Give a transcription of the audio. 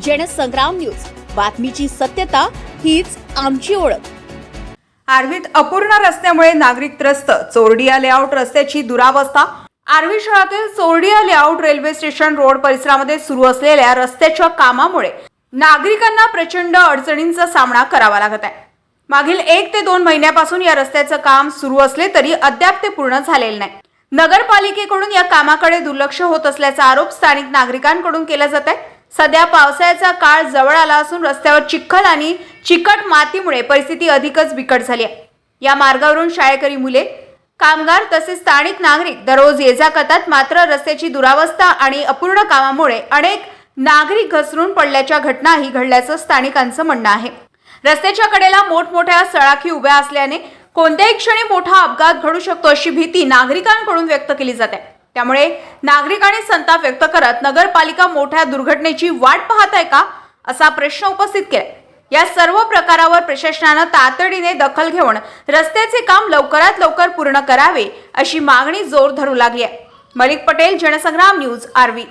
Jansangram news, बातमीची सत्यता हीच आमची ओळख। आर्वीत अपूर्ण रस्त्यामुळे नागरिक त्रस्त। चोरडिया लेआउट रस्त्याची दुरावस्था। आर्वी शहरातील Chordia layout railway station road परिसरामध्ये सुरू असलेल्या रस्त्याच्या कामामुळे नागरिकांना प्रचंड अडचणींचा सामना करावा लागत आहे। मागील 1 ते 2 महिन्यापासून या रस्त्याचं काम सुरू असले तरी अद्याप ते पूर्ण झालेले नाही। नगरपालिकेकडून या कामाकडे दुर्लक्ष होत असल्याचा आरोप स्थानिक नागरिकांकडून केला जात आहे। सध्या पावसाळ्याचा काळ जवळ आला असून रस्त्यावर चिखल आणि चिकट मातीमुळे परिस्थिती अधिकच बिकट झाली आहे। या मार्गावरून शाळेकरी मुले, कामगार तसेच स्थानिक नागरिक दररोज ये-जा करतात। मात्र रस्त्याची दुरावस्था आणि अपूर्ण कामामुळे अनेक नागरिक घसरून पडल्याच्या घटनाही घडल्याचं स्थानिकांचं म्हणणं आहे। रस्त्याच्या कडेला मोठमोठ्या सळाखी उभ्या असल्याने कोणत्याही क्षणी मोठा अपघात घडू शकतो अशी भीती नागरिकांकडून व्यक्त केली जाते। त्यामुळे नागरिकांनी संताप व्यक्त करत नगरपालिका मोठ्या दुर्घटनेची वाट पाहत आहे का असा प्रश्न उपस्थित केला। या सर्व प्रकारावर प्रशासनाने तातडीने दखल घेऊन रस्त्याचे काम लवकरात लवकर पूर्ण करावे अशी मागणी जोर धरू लागली आहे। मलिक पटेल, जनसंग्राम न्यूज, आर्वी।